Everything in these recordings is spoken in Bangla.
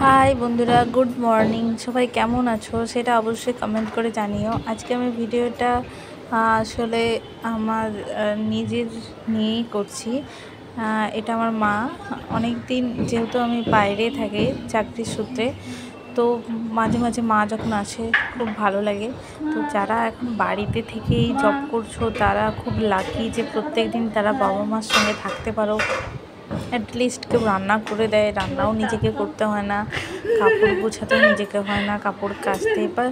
হাই বন্ধুরা, গুড মর্নিং। সবাই কেমন আছো সেটা অবশ্যই কমেন্ট করে জানিও। আজকে আমি ভিডিওটা আসলে আমার নিজের নিয়েই করছি। এটা আমার মা অনেক দিন, যেহেতু আমি বাইরে থাকি চাকরির সূত্রে, তো মাঝে মাঝে মা যখন আসে খুব ভালো লাগে। তো যারা এখন বাড়িতে থেকেই জব করছো তারা খুব লাকি যে প্রত্যেক দিন তারা বাবা মার সঙ্গে থাকতে পারো। অ্যাটলিস্ট কেউ রান্না করে দেয়, রান্নাও নিজেকে করতে হয় না, কাপড় গোছাতেও নিজেকে হয় না, কাপড় কাচতে। বা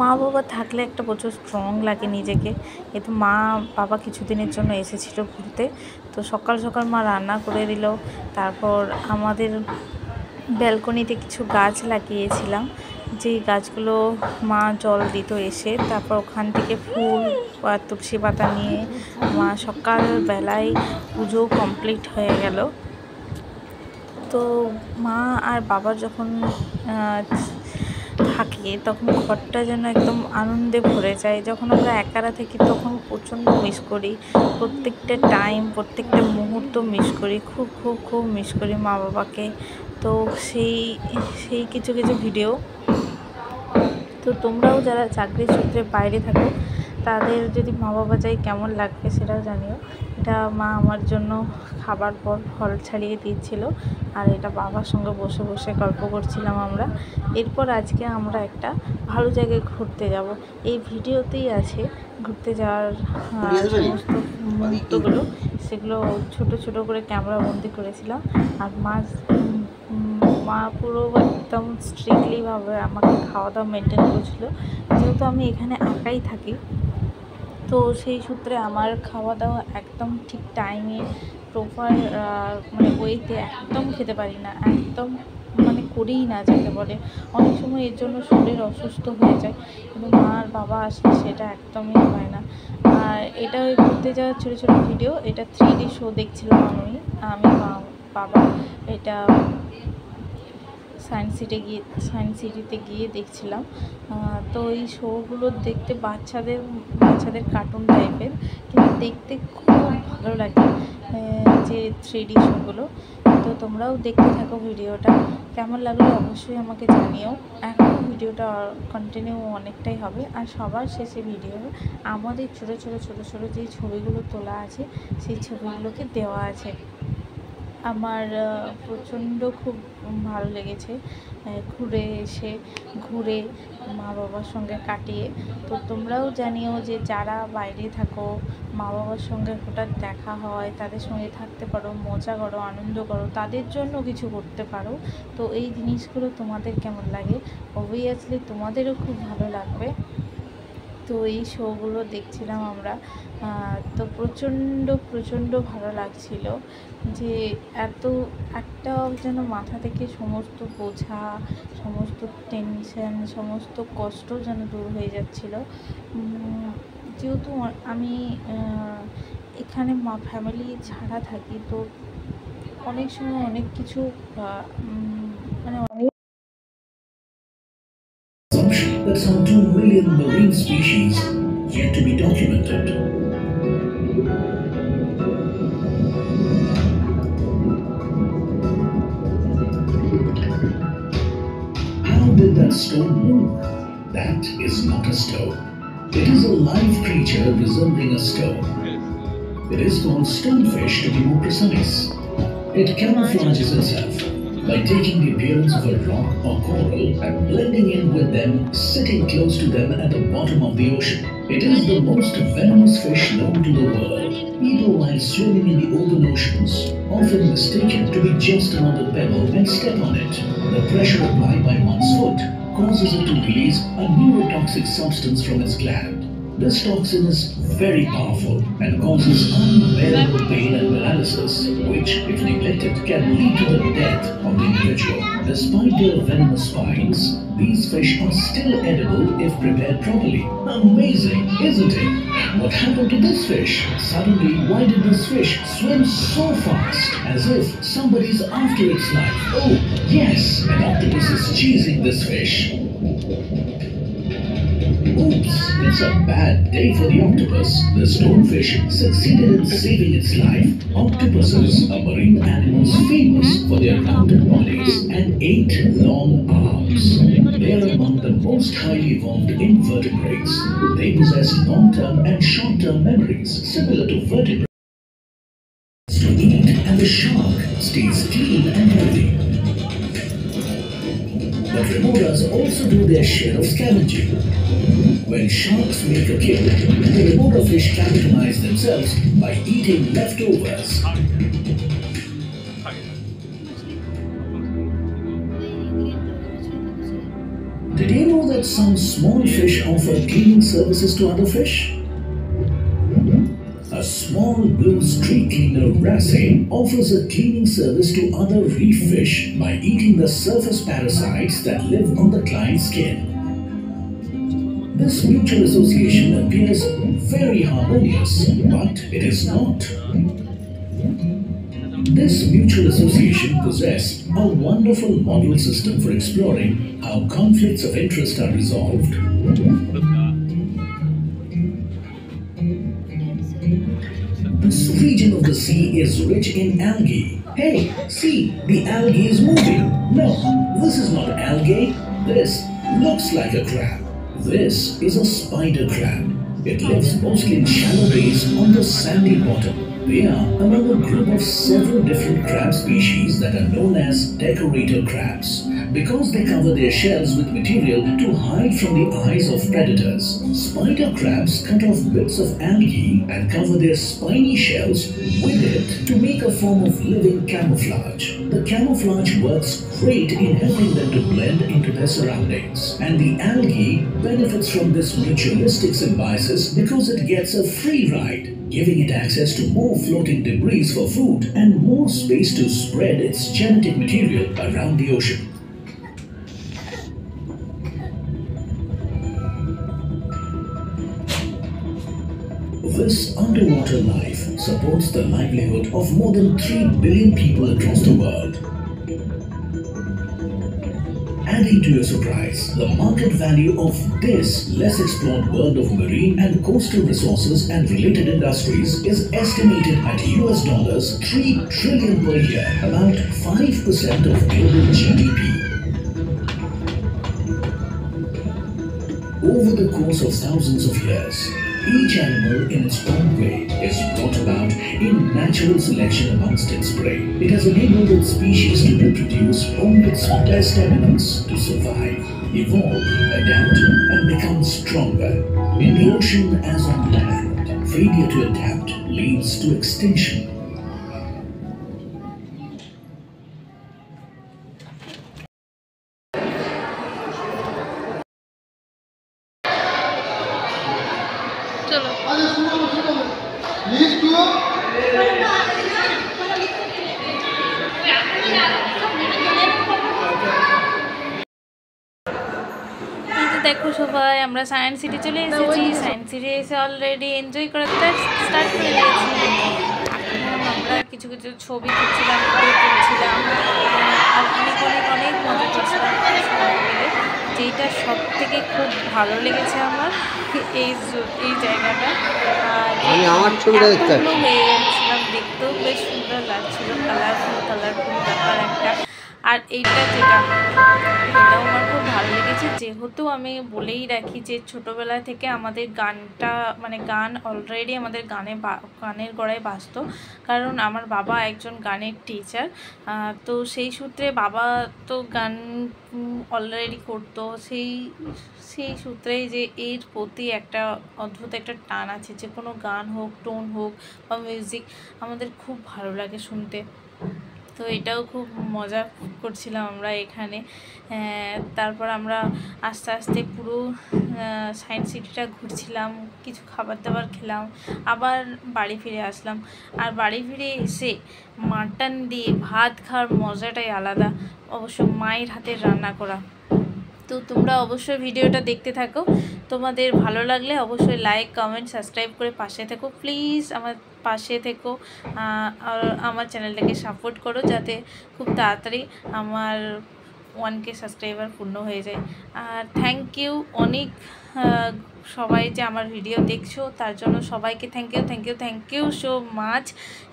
মা বাবা থাকলে একটা প্রচুর স্ট্রং লাগে নিজেকে। তো মা বাবা কিছুদিনের জন্য এসেছিলো ঘুরতে, তো সকাল সকাল মা রান্না করে দিল। তারপর আমাদের ব্যালকনিতে কিছু গাছ লাগিয়েছিলাম, যেই গাছগুলো মা জল দিত এসে। তারপর ওখান থেকে ফুল বা তুলসী পাতা নিয়ে মা সকালবেলায় পুজো কমপ্লিট হয়ে গেল। তো মা আর বাবা যখন থাকে তখন ঘরটা যেন একদম আনন্দে ভরে যায়। যখন আমরা একারা থাকি তখন প্রচণ্ড মিস করি, প্রত্যেকটা টাইম, প্রত্যেকটা মুহূর্ত মিস করি, খুব খুব খুব মিস করি মা বাবাকে। তো সেই কিছু কিছু ভিডিও। তো তোমরাও যারা চাকরির সূত্রে বাইরে থাকো তাদের যদি মা বাবা যায় কেমন লাগবে সেটাও জানিও। এটা মা আমার জন্য খাবার পর ফল ছাড়িয়ে দিচ্ছিল, আর এটা বাবার সঙ্গে বসে বসে গল্প করছিলাম আমরা। এরপর আজকে আমরা একটা ভালো জায়গায় ঘুরতে যাব, এই ভিডিওতেই আছে ঘুরতে যাওয়ার সমস্ত মুহূর্তগুলো। সেগুলো ছোট ছোট করে ক্যামেরা বন্দি করেছিলাম। আর মা পুরো একদম স্ট্রিক্টলিভাবে আমাকে খাওয়া দাওয়া মেনটেন করছিলো। যেহেতু আমি এখানে একাই থাকি, তো সেই সূত্রে আমার খাওয়া দাওয়া একদম ঠিক টাইমে প্রপার ওয়েতে একদম খেতে পারি না, একদম করেই না যাকে বলে। অনেক সময় এর জন্য শরীর অসুস্থ হয়ে যায়, কিন্তু মা আর বাবা আসলে সেটা একদমই হয় না। আর এটা ওই ঘুরতে যাওয়ার ছোটো ছোটো ভিডিও। এটা 3D শো দেখছিলাম আমি বাবা। এটা সায়েন্স সিটিতে গিয়ে দেখছিলাম। তো এই শোগুলো দেখতে বাচ্চাদের কার্টুন টাইপের, কিন্তু দেখতে খুব ভালো লাগে যে 3D শোগুলো। তো তোমরাও দেখতে থাকো ভিডিওটা, কেমন লাগলো অবশ্যই আমাকে জানিও। এখনও ভিডিওটা কন্টিনিউ অনেকটাই হবে। আর সবার শেষে ভিডিও আমাদের ছোটো ছোটো যে ছবিগুলো তোলা আছে সেই ছবিগুলোকে দেওয়া আছে। আমার প্রচণ্ড খুব ভালো লেগেছে ঘুরে মা বাবার সঙ্গে কাটিয়ে। তো তোমরাও জানিও যে যারা বাইরে থাকো, মা বাবার সঙ্গে হঠাৎ দেখা হয়, তাদের সঙ্গে থাকতে পারো, মজা করো, আনন্দ করো, তাদের জন্য কিছু করতে পারো। তো এই জিনিসগুলো তোমাদের কেমন লাগে? অবভিয়াসলি তোমাদেরও খুব ভালো লাগবে। তো এই শোগুলো দেখছিলাম আমরা। তো প্রচণ্ড ভালো লাগছিল যে এত একটা যেন মাথা থেকে সমস্ত বোঝা, সমস্ত টেনশন, সমস্ত কষ্ট যেন দূর হয়ে যাচ্ছিল। যেহেতু আমি এখানে ফ্যামিলি ছাড়া থাকি, তো অনেক সময় অনেক কিছু অনেক that some 2 million marine species yet to be documented. How did that stone move? That is not a stone. It is a live creature resembling a stone. It is called stonefish, to be more precise. It camouflages itself by taking the appearance of a rock or coral and blending in with them, sitting close to them at the bottom of the ocean. It is the most venomous fish known to the world. People, while swimming in the open oceans, often mistake it to be just another pebble and step on it. The pressure applied by one's foot causes it to release a neurotoxic substance from its gland. This toxin is very powerful and causes unbearable pain and paralysis, which, if neglected, can lead to the death of the individual. Despite their venomous spines, these fish are still edible if prepared properly. Amazing, isn't it? What happened to this fish? Suddenly, why did this fish swim so fast, as if somebody's after its life? Oh, yes, an octopus is chasing this fish. Oops, it's a bad day for the octopus. The stonefish succeeded in saving its life. Octopuses are marine animals famous for their rounded bodies and 8 long arms. They are among the most highly evolved invertebrates. They possess long-term and short-term memories similar to vertebrates to eat, and the shark stays clean and healthy. But remoras also do their share of scavenging. When sharks make a kill, the remora fish capitalize themselves by eating leftovers. Did you know that some small fish offer cleaning services to other fish? A small blue street cleaner wrasse offers a cleaning service to other reef fish by eating the surface parasites that live on the client's skin. This mutual association appears very harmonious, but it is not. This mutual association possesses a wonderful model system for exploring how conflicts of interest are resolved. This region of the sea is rich in algae. Hey, see, the algae is moving. No, this is not algae. This looks like a crab. This is a spider crab. It lives mostly in shallow bays on the sandy bottom. They are among a group of several different crab species that are known as decorator crabs because they cover their shells with material to hide from the eyes of predators. Spider crabs cut off bits of algae and cover their spiny shells with it to make a form of living camouflage. The camouflage works great in helping them to blend into their surroundings, and the algae benefits from this mutualistic symbiosis because it gets a free ride, giving it access to more floating debris for food and more space to spread its genetic material around the ocean. This underwater life supports the livelihood of more than 3 billion people across the world. Adding to your surprise, the market value of this less explored world of marine and coastal resources and related industries is estimated at $3 trillion per year, about 5% of global GDP. Over the course of thousands of years, each animal in its own way is brought about in natural selection amongst its prey. It has enabled its species to reproduce on its best evidence to survive, evolve, adapt, and become stronger. In the ocean as on land, failure to adapt leads to extinction. দেখো সবাই আমরা সায়েন্স সিটি চলে এসেছি। সায়েন্স সিটি এসে অলরেডি এনজয় করতে স্টার্ট করে দিয়েছি। আমরা কিছু কিছু ছবি তুলছিলাম, তুলছিলাম আর অনেক মজা করছিলাম সবাই মিলে। যেটা সব থেকে খুব ভালো লেগেছে আমার এই জায়গাটা। আমার ছবিটা দেখতে হয়ে যাচ্ছিলাম, দেখতেও বেশ সুন্দর লাগছিল, কালারফুল ব্যাপার একটা। আর এটাও আমার খুব ভালো লেগেছে, যেহেতু আমি বলেই রাখি যে ছোটোবেলা থেকে আমাদের গানটা গান অলরেডি আমাদের গানের গড়ায় বাজতো, কারণ আমার বাবা একজন গানের টিচার। তো সেই সূত্রে বাবা তো গান অলরেডি করতো, সেই সূত্রেই যে এর প্রতি একটা অদ্ভুত একটা টান আছে। যে কোনো গান হোক, টোন হোক বা মিউজিক আমাদের খুব ভালো লাগে শুনতে। তো এটাও খুব মজা করছিলাম আমরা এখানে। তারপর আমরা আস্তে আস্তে পুরো সায়েন্স সিটিটা ঘুরছিলাম, কিছু খাবার দাবার খেলাম, আবার বাড়ি ফিরে আসলাম। আর বাড়ি ফিরে এসে মাটন দিয়ে ভাত খাওয়ার মজাটাই আলাদা, অবশ্য মায়ের হাতের রান্না করা। তো তোমরা অবশ্যই ভিডিওটা দেখতে থাকো, তোমাদের ভালো লাগলে অবশ্যই লাইক, কমেন্ট, সাবস্ক্রাইব করে পাশে থেকো প্লিজ, আমার পাশে থেকো। আর আমার চ্যানেলটাকে সাপোর্ট করো যাতে খুব তাড়াতাড়ি আমার 1K সাবস্ক্রাইবার পূর্ণ হয়ে যায়। আর থ্যাংক ইউ অনেক সবাই যে আমার ভিডিও দেখছো, তার জন্য সবাইকে থ্যাংক ইউ সো মাচ।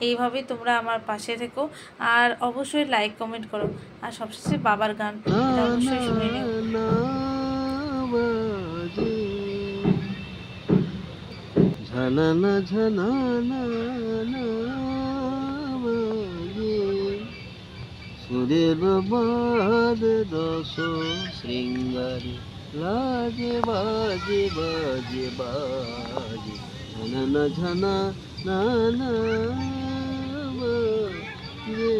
এইভাবেই তোমরা আমার পাশে থেকো, আর অবশ্যই লাইক কমেন্ট করো, আর সবশেষে বাবার গান এটা অবশ্যই শুনে নিও। ঝানানা ঝানানা বাজে, সুরের বাদ রস শৃঙ্গারে লাজে বাজে বাজে বাজে, ঝানানা ঝানা না না বাজে।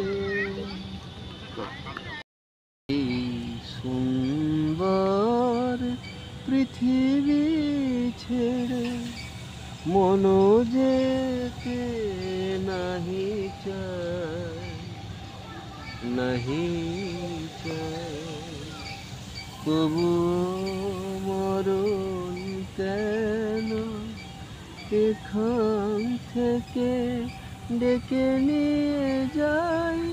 এই সুন্দর পৃথিবী ছেড়ে মন যেতে নাহি চায়, নাহি চায়, তবু মরণ কেন এখান থেকে ডেকে নিয়ে যায়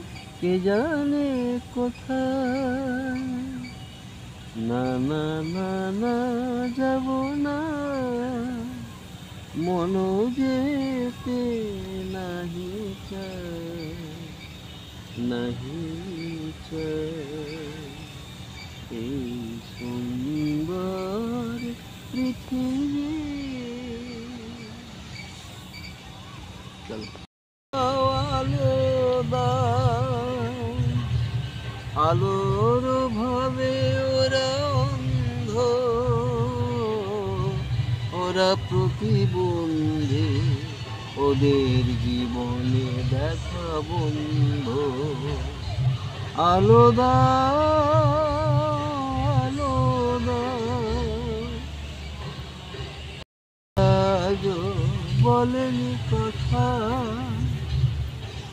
কে জানে কোথায়। না না না না যাব না, মন যেতে নাহি চায়, নাহি চায়। এই সুন্দর পৃথিবী চল আলো দাও, আলোর ভাবে ওরা অন্ধ, ওরা প্রতিবন্ধী, ওদের জীবনে দেখা বন্ধ। আলো দাও, আলো দাও, আজও বলেনি কথা,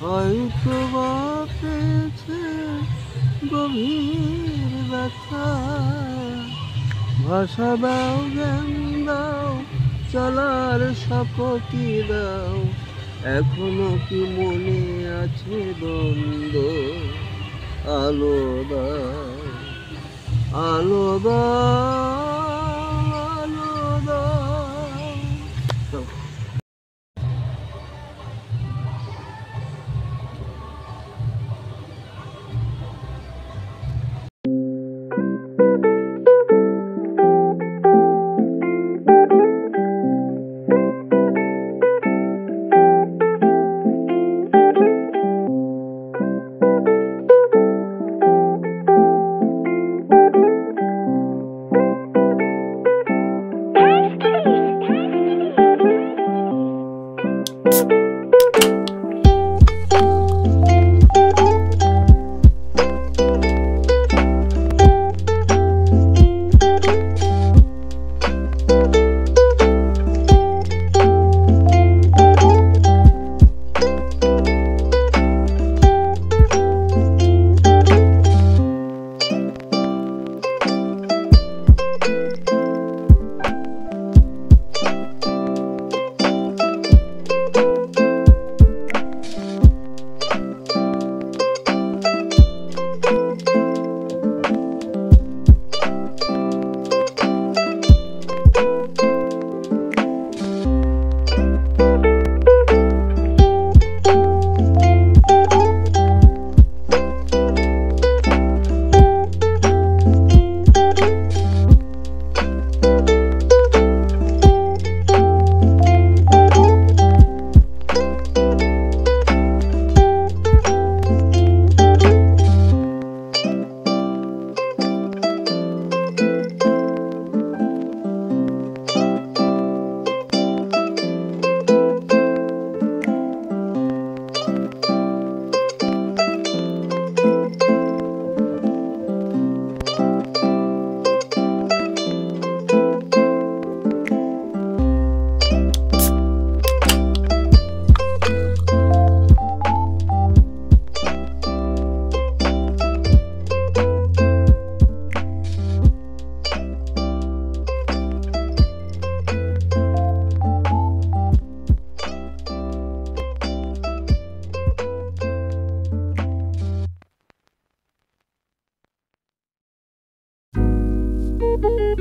হয়তো বা পেয়েছে গভীর ব্যথা। ভাষা দাও, জ্ঞান দাও, চলার শপথি দাও, এখনো কি মনে আছে দ্বন্দ্ব। আলো দাও, আলো দাও, আলো দাও। you.